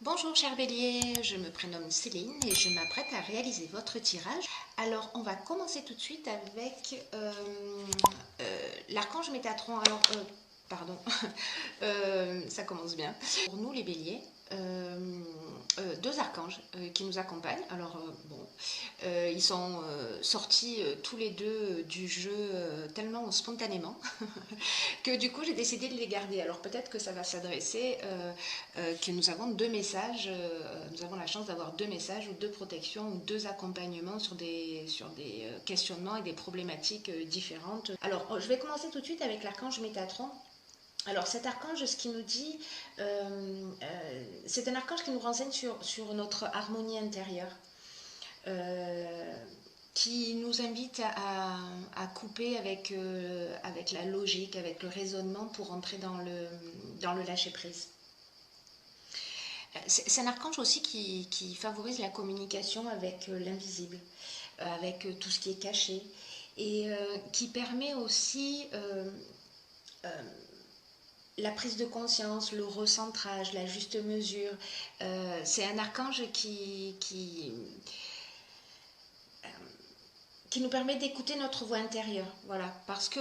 Bonjour cher bélier, je me prénomme Céline et je m'apprête à réaliser votre tirage. Alors on va commencer tout de suite avec l'archange Métatron. Alors, pardon, ça commence bien. Pour nous les béliers, deux archanges qui nous accompagnent. Alors ils sont sortis tous les deux du jeu tellement spontanément que du coup j'ai décidé de les garder. Alors peut-être que ça va s'adresser, que nous avons deux messages, nous avons la chance d'avoir deux messages ou deux protections ou deux accompagnements sur des questionnements et des problématiques différentes. Alors je vais commencer tout de suite avec l'archange Métatron. Alors cet archange, ce qu'il nous dit, c'est un archange qui nous renseigne sur notre harmonie intérieure. Qui nous invite à couper avec la logique, avec le raisonnement pour entrer dans le lâcher-prise. C'est un archange aussi qui favorise la communication avec l'invisible, avec tout ce qui est caché, et qui permet aussi la prise de conscience, le recentrage, la juste mesure. C'est un archange qui nous permet d'écouter notre voix intérieure, voilà, parce que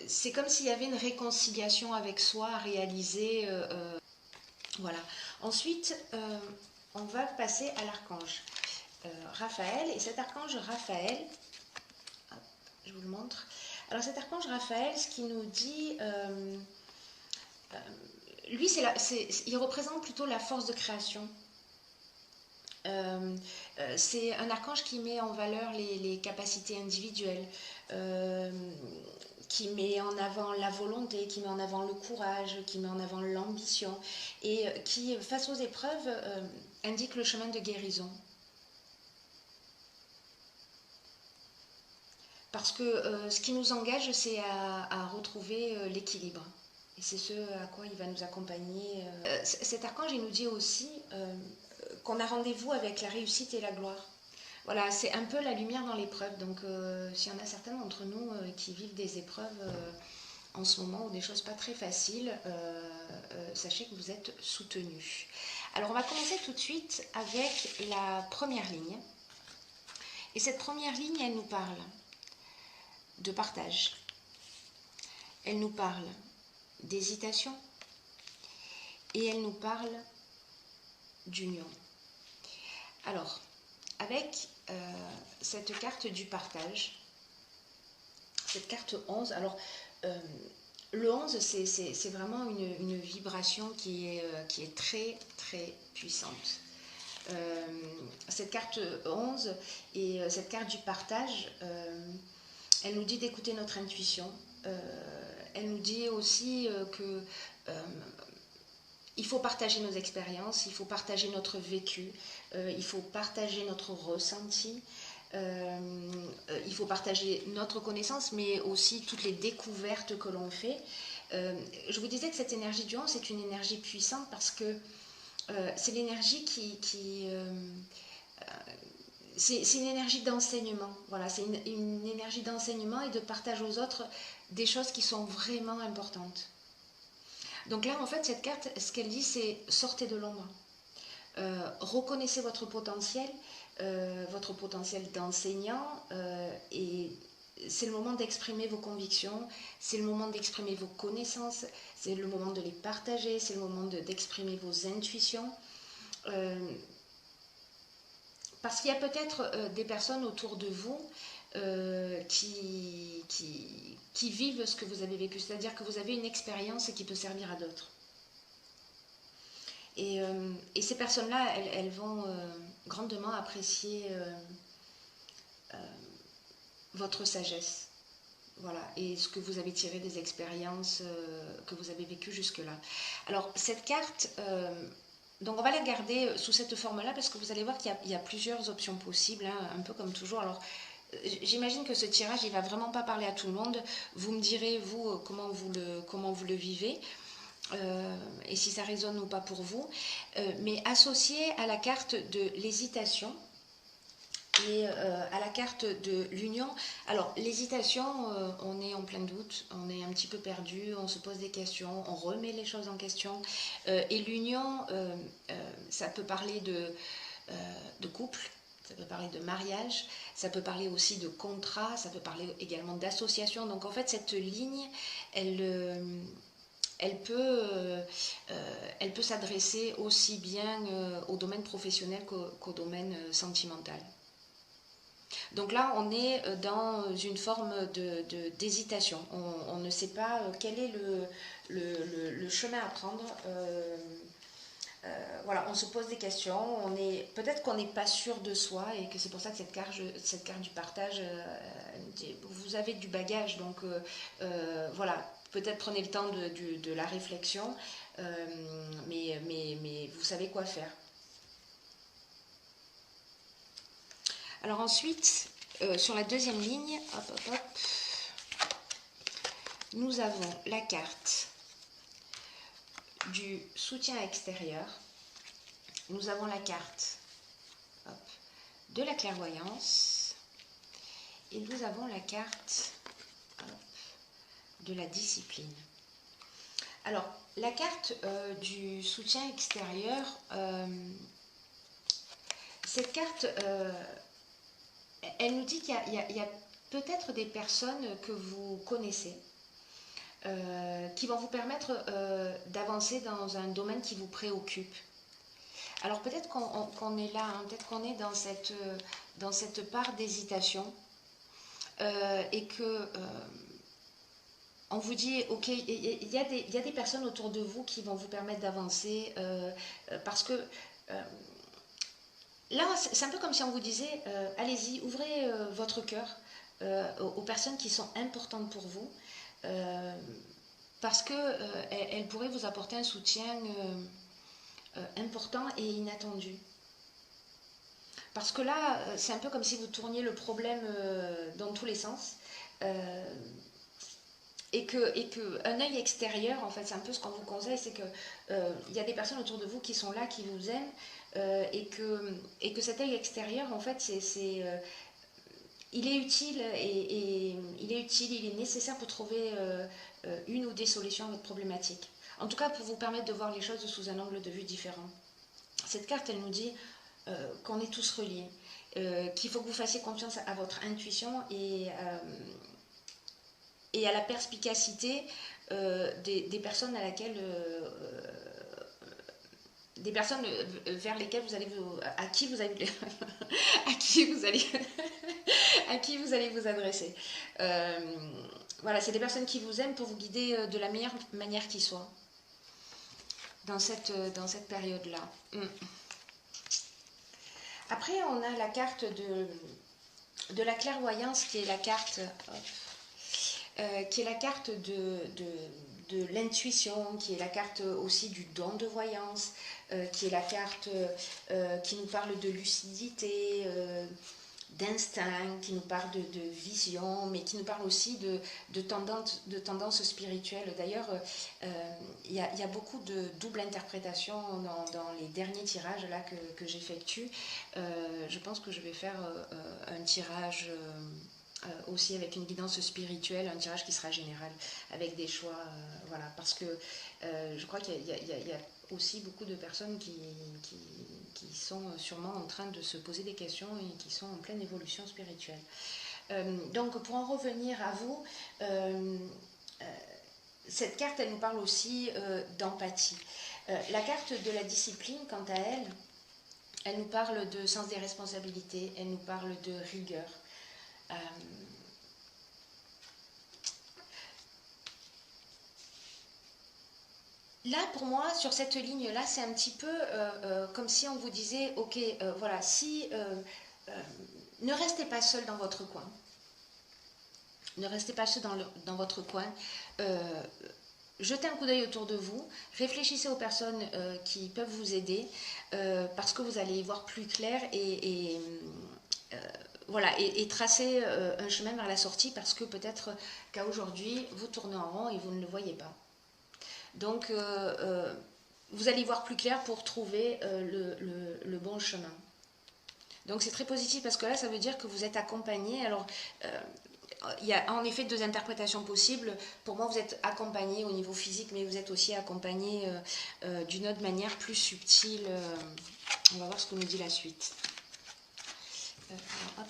c'est comme s'il y avait une réconciliation avec soi à réaliser, voilà. Ensuite, on va passer à l'archange Raphaël, et cet archange Raphaël, hop, je vous le montre. Alors cet archange Raphaël, ce qu'il nous dit, lui, il représente plutôt la force de création. C'est un archange qui met en valeur les capacités individuelles, qui met en avant la volonté, qui met en avant le courage, qui met en avant l'ambition, et qui, face aux épreuves, indique le chemin de guérison. Parce que ce qui nous engage, c'est à retrouver l'équilibre. Et c'est ce à quoi il va nous accompagner. Cet archange, il nous dit aussi qu'on a rendez-vous avec la réussite et la gloire. Voilà, c'est un peu la lumière dans l'épreuve. Donc, s'il y en a certains d'entre nous qui vivent des épreuves en ce moment ou des choses pas très faciles, sachez que vous êtes soutenus. Alors, on va commencer tout de suite avec la première ligne. Et cette première ligne, elle nous parle de partage. Elle nous parle d'hésitation et elle nous parle d'union. Alors, avec cette carte du partage, cette carte 11, alors le 11, c'est vraiment une vibration qui est très très puissante. Cette carte 11 et cette carte du partage, elle nous dit d'écouter notre intuition. Elle nous dit aussi que il faut partager nos expériences, il faut partager notre vécu, il faut partager notre ressenti, il faut partager notre connaissance, mais aussi toutes les découvertes que l'on fait. Je vous disais que cette énergie du 11, c'est une énergie puissante parce que c'est l'énergie c'est une énergie d'enseignement. Voilà, c'est une énergie d'enseignement et de partage aux autres des choses qui sont vraiment importantes. Donc là, en fait, cette carte, ce qu'elle dit, c'est sortez de l'ombre. Reconnaissez votre potentiel d'enseignant, et c'est le moment d'exprimer vos convictions, c'est le moment d'exprimer vos connaissances, c'est le moment de les partager, c'est le moment d'exprimer vos intuitions. Parce qu'il y a peut-être des personnes autour de vous qui vivent ce que vous avez vécu, c'est-à-dire que vous avez une expérience qui peut servir à d'autres. Et ces personnes-là, elles vont grandement apprécier votre sagesse. Voilà, et ce que vous avez tiré des expériences que vous avez vécues jusque-là. Alors, cette carte, donc on va la garder sous cette forme-là parce que vous allez voir qu'il y a plusieurs options possibles, hein, un peu comme toujours. Alors, j'imagine que ce tirage, il ne va vraiment pas parler à tout le monde. Vous me direz, vous, comment vous le vivez. Et si ça résonne ou pas pour vous, mais associé à la carte de l'hésitation, et à la carte de l'union. Alors, l'hésitation, on est en plein doute, on est un petit peu perdu, on se pose des questions, on remet les choses en question. Et l'union, ça peut parler de couple, ça peut parler de mariage, ça peut parler aussi de contrat, ça peut parler également d'association. Donc, en fait, cette ligne, elle peut s'adresser aussi bien au domaine professionnel qu'au domaine sentimental. Donc là, on est dans une forme d'hésitation. On ne sait pas quel est le chemin à prendre. Voilà, on se pose des questions. Peut-être qu'on n'est pas sûr de soi et que c'est pour ça que cette carte du partage, vous avez du bagage. Donc voilà, peut-être prenez le temps de la réflexion, mais vous savez quoi faire. Alors ensuite, sur la deuxième ligne, nous avons la carte du soutien extérieur. Nous avons la carte de la clairvoyance. Et nous avons la carte de la discipline. Alors, la carte du soutien extérieur, cette carte... elle nous dit qu'il y a peut-être des personnes que vous connaissez qui vont vous permettre d'avancer dans un domaine qui vous préoccupe. Alors peut-être qu'on est là, hein, peut-être qu'on est dans cette part d'hésitation et que on vous dit, ok, il y a des personnes autour de vous qui vont vous permettre d'avancer parce que là, c'est un peu comme si on vous disait, allez-y, ouvrez votre cœur aux personnes qui sont importantes pour vous, parce qu'elles pourraient vous apporter un soutien important et inattendu. Parce que là, c'est un peu comme si vous tourniez le problème dans tous les sens. Et que un œil extérieur, en fait, c'est un peu ce qu'on vous conseille, c'est que il y a des personnes autour de vous qui sont là, qui vous aiment, et que cet œil extérieur, en fait, il est utile il est nécessaire pour trouver une ou des solutions à votre problématique. En tout cas, pour vous permettre de voir les choses sous un angle de vue différent. Cette carte, elle nous dit qu'on est tous reliés, qu'il faut que vous fassiez confiance à votre intuition et à la perspicacité des personnes à laquelle des personnes vers lesquelles vous allez à qui vous allez à qui vous allez à qui vous allez vous adresser. Voilà, c'est des personnes qui vous aiment pour vous guider de la meilleure manière qui soit dans cette période-là. Après, on a la carte de la clairvoyance qui est la carte de l'intuition, qui est la carte aussi du don de voyance, qui est la carte qui nous parle de lucidité, d'instinct, qui nous parle de vision, mais qui nous parle aussi de tendance spirituelle. D'ailleurs, il y a beaucoup de double interprétation dans les derniers tirages là, que j'effectue. Je pense que je vais faire un tirage aussi avec une guidance spirituelle, un tirage qui sera général, avec des choix, voilà, parce que je crois qu'il y a aussi beaucoup de personnes qui sont sûrement en train de se poser des questions et qui sont en pleine évolution spirituelle. Donc pour en revenir à vous, cette carte, elle nous parle aussi d'empathie. La carte de la discipline, quant à elle, elle nous parle de sens des responsabilités, elle nous parle de rigueur. Là, pour moi, sur cette ligne-là, c'est un petit peu comme si on vous disait, ok, voilà, si ne restez pas seul dans votre coin. Ne restez pas seul dans votre coin. Jetez un coup d'œil autour de vous. Réfléchissez aux personnes qui peuvent vous aider parce que vous allez y voir plus clair voilà, et tracer un chemin vers la sortie parce que peut-être qu'à aujourd'hui, vous tournez en rond et vous ne le voyez pas. Donc, vous allez y voir plus clair pour trouver le bon chemin. Donc c'est très positif parce que là, ça veut dire que vous êtes accompagné. Alors, il y a en effet deux interprétations possibles. Pour moi, vous êtes accompagné au niveau physique, mais vous êtes aussi accompagné d'une autre manière plus subtile. On va voir ce que nous dit la suite. Hop, hop.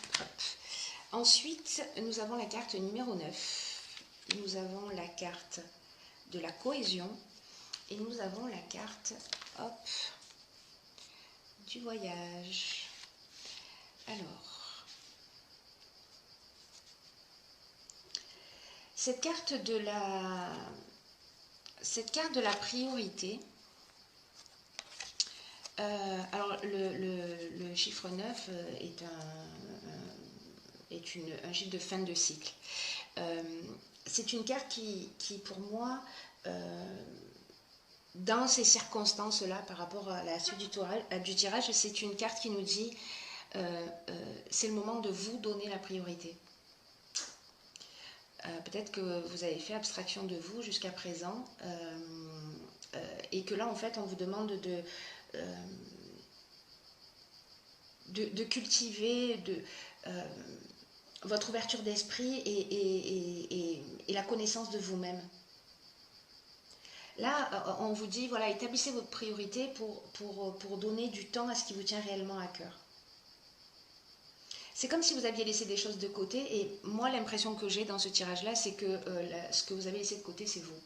Ensuite, nous avons la carte numéro 9. Nous avons la carte de la cohésion. Et nous avons la carte, hop, du voyage. Alors, cette carte de la priorité, alors le chiffre 9 est un chiffre de fin de cycle. C'est une carte qui pour moi, dans ces circonstances-là, par rapport à la suite du tirage, c'est une carte qui nous dit c'est le moment de vous donner la priorité. Peut-être que vous avez fait abstraction de vous jusqu'à présent et que là, en fait, on vous demande de cultiver votre ouverture d'esprit et la connaissance de vous-même. Là, on vous dit, voilà, établissez votre priorité pour donner du temps à ce qui vous tient réellement à cœur. C'est comme si vous aviez laissé des choses de côté, et moi, l'impression que j'ai dans ce tirage-là, c'est que ce que vous avez laissé de côté, c'est vous.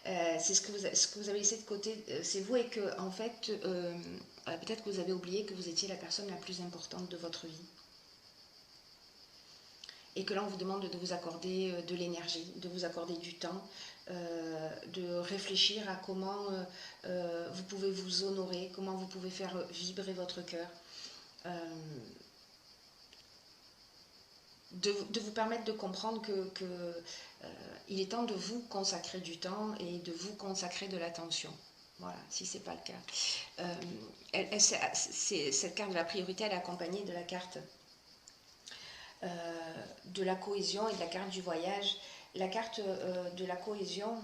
C'est ce que vous avez laissé de côté, c'est vous, et que, en fait, peut-être que vous avez oublié que vous étiez la personne la plus importante de votre vie. Et que là, on vous demande de vous accorder de l'énergie, de vous accorder du temps, de réfléchir à comment vous pouvez vous honorer, comment vous pouvez faire vibrer votre cœur. De vous permettre de comprendre que il est temps de vous consacrer du temps et de vous consacrer de l'attention. Voilà, si ce n'est pas le cas. Cette carte de la priorité, elle est accompagnée de la carte de la cohésion et de la carte du voyage. La carte de la cohésion...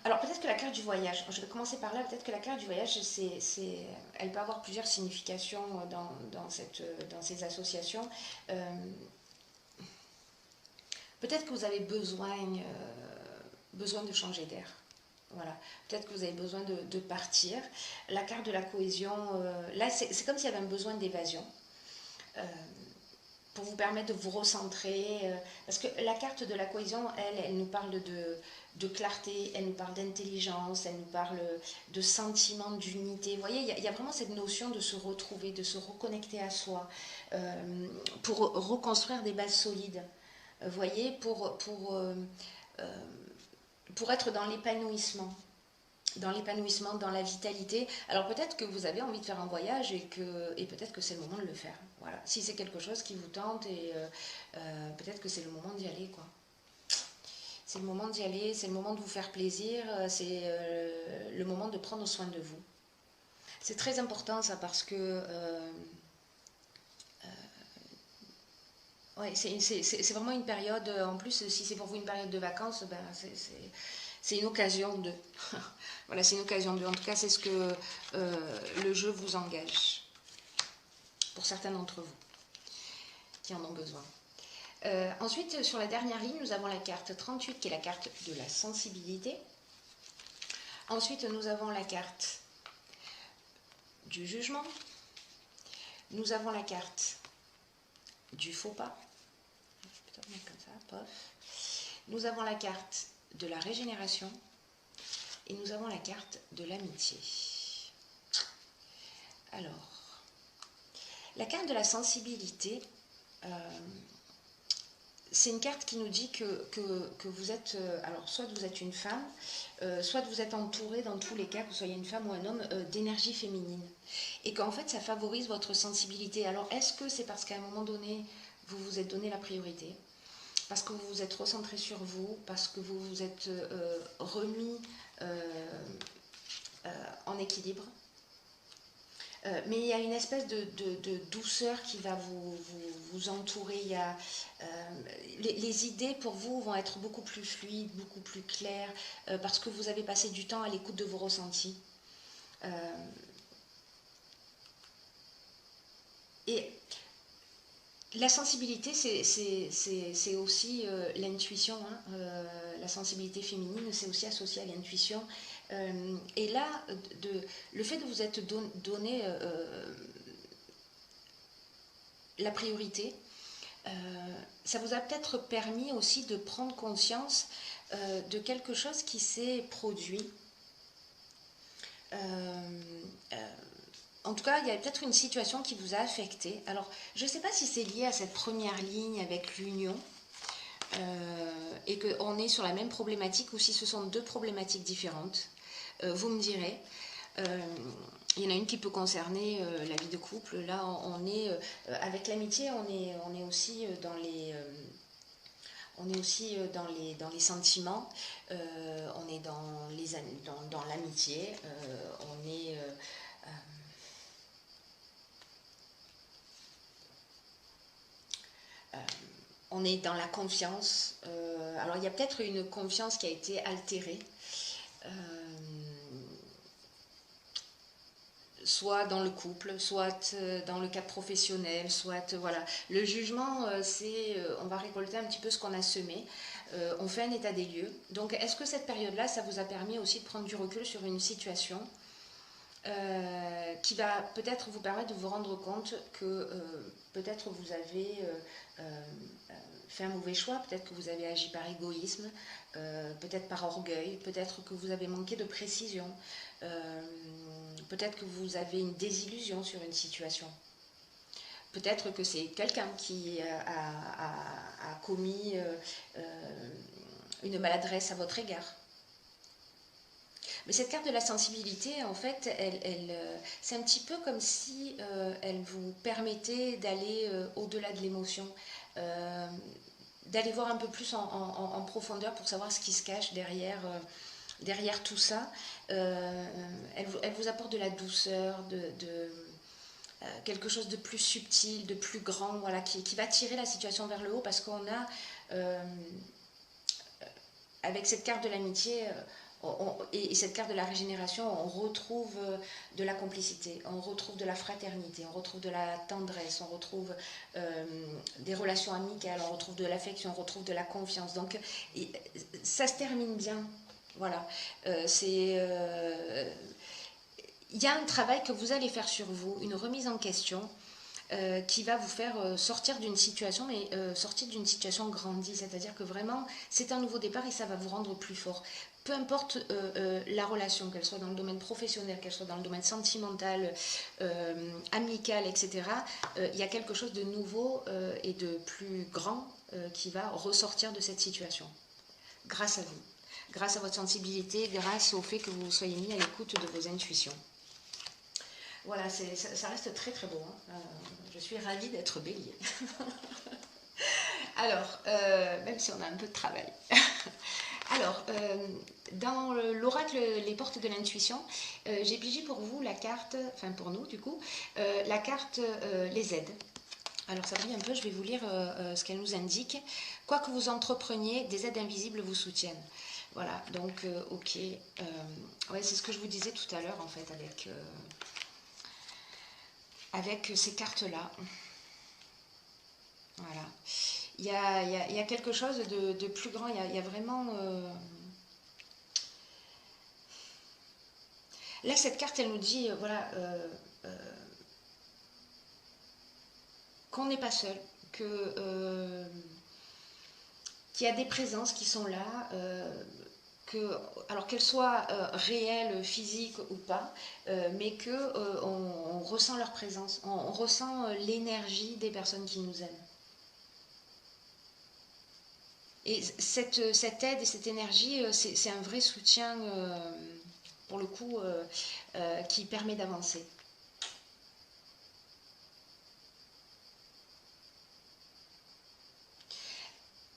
alors peut-être que la carte du voyage, je vais commencer par là, peut-être que la carte du voyage, elle peut avoir plusieurs significations dans ces associations. Peut-être que vous avez besoin de changer d'air. Voilà. Peut-être que vous avez besoin de partir. La carte de la cohésion, là c'est comme s'il y avait un besoin d'évasion. Pour vous permettre de vous recentrer, parce que la carte de la cohésion, elle nous parle de clarté, elle nous parle d'intelligence, elle nous parle de sentiment d'unité. Vous voyez, il y a vraiment cette notion de se retrouver, de se reconnecter à soi, pour reconstruire des bases solides. Vous voyez, pour être dans l'épanouissement, dans la vitalité. Alors peut-être que vous avez envie de faire un voyage et peut-être que c'est le moment de le faire. Voilà. Si c'est quelque chose qui vous tente, et peut-être que c'est le moment d'y aller, quoi. C'est le moment d'y aller, c'est le moment de vous faire plaisir, c'est le moment de prendre soin de vous. C'est très important ça, parce que ouais, c'est vraiment une période, en plus si c'est pour vous une période de vacances, ben c'est une occasion de... voilà, c'est une occasion de... En tout cas, c'est ce que le jeu vous engage. Pour certains d'entre vous qui en ont besoin. Ensuite, sur la dernière ligne, nous avons la carte 38, qui est la carte de la sensibilité. Ensuite, nous avons la carte du jugement. Nous avons la carte du faux pas. Je vais peut-être mettre comme ça, pof. Nous avons la carte de la régénération. Et nous avons la carte de l'amitié. Alors, la carte de la sensibilité, c'est une carte qui nous dit que vous êtes, alors soit vous êtes une femme, soit vous êtes entouré, dans tous les cas, que vous soyez une femme ou un homme, d'énergie féminine. Et qu'en fait, ça favorise votre sensibilité. Alors, est-ce que c'est parce qu'à un moment donné, vous vous êtes donné la priorité ? Parce que vous vous êtes recentré sur vous, parce que vous vous êtes remis en équilibre. Mais il y a une espèce de douceur qui va vous entourer. Il y a, les idées pour vous vont être beaucoup plus fluides, beaucoup plus claires, parce que vous avez passé du temps à l'écoute de vos ressentis. Et la sensibilité, c'est aussi l'intuition. Hein. La sensibilité féminine, c'est aussi associé à l'intuition. Et là, le fait de vous être donné la priorité, ça vous a peut-être permis aussi de prendre conscience de quelque chose qui s'est produit. En tout cas, il y a peut-être une situation qui vous a affecté. Alors, je ne sais pas si c'est lié à cette première ligne avec l'union et qu'on est sur la même problématique ou si ce sont deux problématiques différentes. Vous me direz. Il y en a une qui peut concerner la vie de couple. Là, on est avec l'amitié, on est aussi dans les dans les sentiments, on est dans l'amitié, on est on est dans la confiance. Alors il y a peut-être une confiance qui a été altérée. Soit dans le couple, soit dans le cadre professionnel, soit voilà. Le jugement, c'est on va récolter un petit peu ce qu'on a semé. On fait un état des lieux. Donc, est-ce que cette période-là, ça vous a permis aussi de prendre du recul sur une situation qui va peut-être vous permettre de vous rendre compte que peut-être vous avez fait un mauvais choix, peut-être que vous avez agi par égoïsme, peut-être par orgueil, peut-être que vous avez manqué de précision, peut-être que vous avez une désillusion sur une situation. Peut-être que c'est quelqu'un qui a commis une maladresse à votre égard. Mais cette carte de la sensibilité, en fait, c'est un petit peu comme si elle vous permettait d'aller au-delà de l'émotion, d'aller voir un peu plus en profondeur pour savoir ce qui se cache derrière tout ça. Elle vous apporte de la douceur, quelque chose de plus subtil, de plus grand, voilà, qui va tirer la situation vers le haut parce qu'on a, avec cette carte de l'amitié, et cette carte de la régénération, on retrouve de la complicité, on retrouve de la fraternité, on retrouve de la tendresse, on retrouve des relations amicales, on retrouve de l'affection, on retrouve de la confiance. Donc ça se termine bien. Voilà. Il y a un travail que vous allez faire sur vous, une remise en question qui va vous faire sortir d'une situation, mais sortir d'une situation grandie. C'est-à-dire que vraiment, c'est un nouveau départ et ça va vous rendre plus fort. Peu importe la relation, qu'elle soit dans le domaine professionnel, qu'elle soit dans le domaine sentimental, amical, etc., il y a quelque chose de nouveau et de plus grand qui va ressortir de cette situation. Grâce à vous. Grâce à votre sensibilité, grâce au fait que vous soyez mis à l'écoute de vos intuitions. Voilà, ça reste très très beau. Hein. Je suis ravie d'être bélier. Alors, même si on a un peu de travail. Alors, dans l'oracle Les portes de l'intuition, j'ai pigé pour vous la carte, enfin pour nous du coup, la carte Les aides. Alors ça brille un peu, je vais vous lire ce qu'elle nous indique. Quoi que vous entrepreniez, des aides invisibles vous soutiennent. Voilà, donc ok. Ouais, c'est ce que je vous disais tout à l'heure en fait avec ces cartes-là. Voilà. Il y a quelque chose de plus grand. Il y a vraiment... Là, cette carte, elle nous dit, voilà, qu'on n'est pas seul, qu'il y a des présences qui sont là, alors qu'elles soient réelles, physiques ou pas, mais qu'on ressent leur présence, on ressent l'énergie des personnes qui nous aiment. Et cette aide et cette énergie, c'est un vrai soutien, pour le coup, qui permet d'avancer.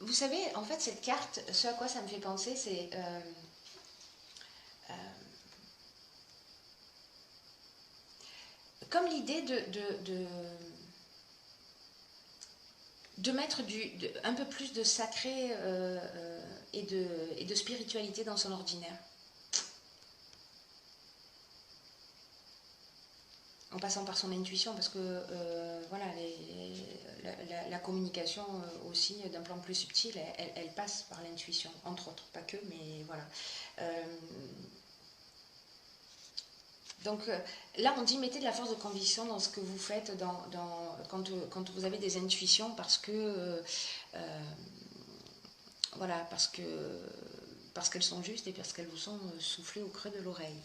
Vous savez, en fait, cette carte, ce à quoi ça me fait penser, c'est... comme l'idée de mettre un peu plus de sacré et de spiritualité dans son ordinaire. en passant par son intuition, parce que voilà, la communication aussi, d'un plan plus subtil, elle passe par l'intuition, entre autres, pas que, mais voilà. Donc là, on dit mettez de la force de conviction dans ce que vous faites quand vous avez des intuitions, parce que voilà, parce qu'elles sont justes et parce qu'elles vous sont soufflées au creux de l'oreille.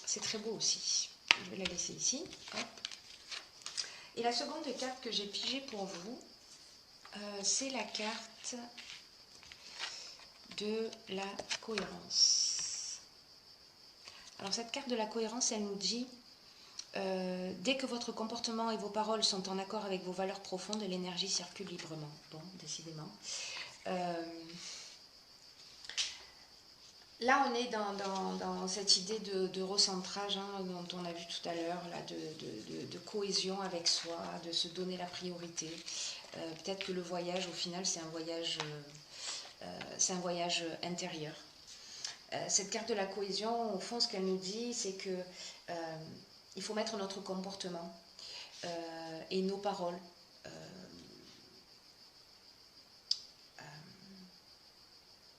C'est très beau aussi. Je vais la laisser ici. Hop. Et la seconde carte que j'ai pigée pour vous, c'est la carte de la cohérence. Alors cette carte de la cohérence, elle nous dit dès que votre comportement et vos paroles sont en accord avec vos valeurs profondes, l'énergie circule librement. Bon, décidément. Là, on est dans cette idée de recentrage dont on a vu tout à l'heure, de cohésion avec soi, de se donner la priorité. Peut-être que le voyage, au final, c'est un voyage intérieur. Cette carte de la cohésion, au fond, ce qu'elle nous dit, c'est que il faut mettre notre comportement et nos paroles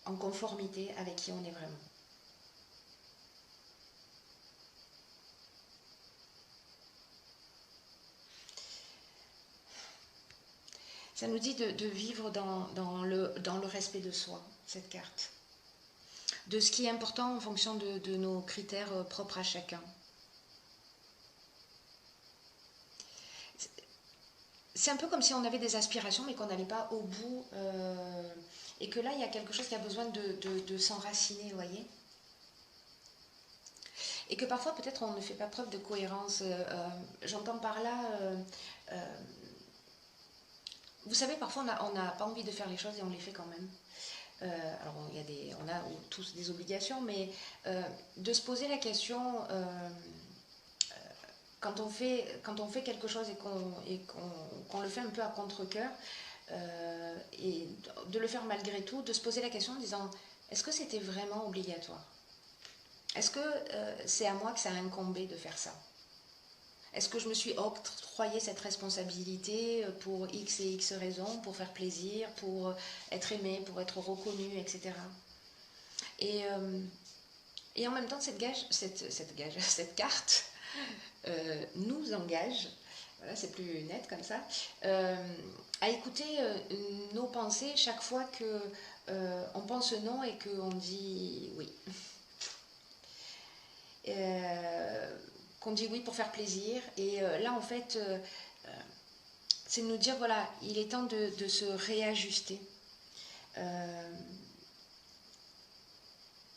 en conformité avec qui on est vraiment. Ça nous dit de vivre dans le respect de soi, cette carte. De ce qui est important en fonction de nos critères propres à chacun. C'est un peu comme si on avait des aspirations mais qu'on n'allait pas au bout et que là il y a quelque chose qui a besoin de s'enraciner, vous voyez. Et que parfois peut-être on ne fait pas preuve de cohérence. J'entends par là, vous savez, parfois on n'a pas envie de faire les choses et on les fait quand même. Alors on a tous des obligations, mais de se poser la question quand on fait quelque chose et qu'on le fait un peu à contre-cœur, et de le faire malgré tout, de se poser la question en disant est-ce que c'était vraiment obligatoire? Est-ce que c'est à moi que ça a incombé de faire ça? Est-ce que je me suis octroyé cette responsabilité pour X et X raisons, pour faire plaisir, pour être aimé, pour être reconnu, etc. Et en même temps, cette carte nous engage, voilà, c'est plus net comme ça, à écouter nos pensées chaque fois que on pense non et qu'on dit oui. Qu'on dit oui pour faire plaisir. Et là, en fait, c'est de nous dire, voilà, il est temps de se réajuster.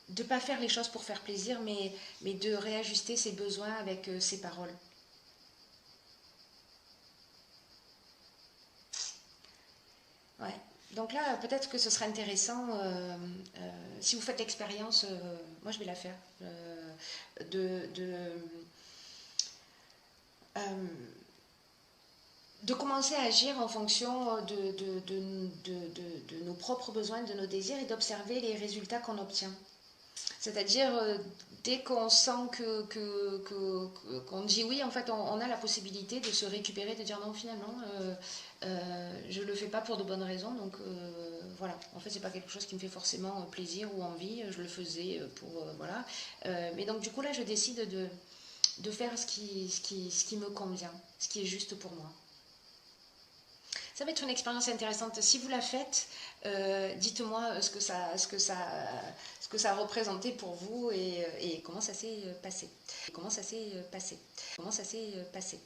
De ne pas faire les choses pour faire plaisir, mais de réajuster ses besoins avec ses paroles. Ouais. Donc là, peut-être que ce sera intéressant, si vous faites l'expérience, moi je vais la faire, de commencer à agir en fonction de nos propres besoins, de nos désirs, et d'observer les résultats qu'on obtient. C'est-à-dire, dès qu'on sent qu'on dit oui, en fait, on a la possibilité de se récupérer, de dire non, finalement, je ne le fais pas pour de bonnes raisons, donc voilà. En fait, c'est pas quelque chose qui me fait forcément plaisir ou envie, je le faisais pour, voilà. Mais donc, du coup, là, je décide de faire ce qui me convient, ce qui est juste pour moi. Ça va être une expérience intéressante. Si vous la faites, dites-moi ce que ça a représenté pour vous et comment ça s'est passé. Comment ça s'est passé.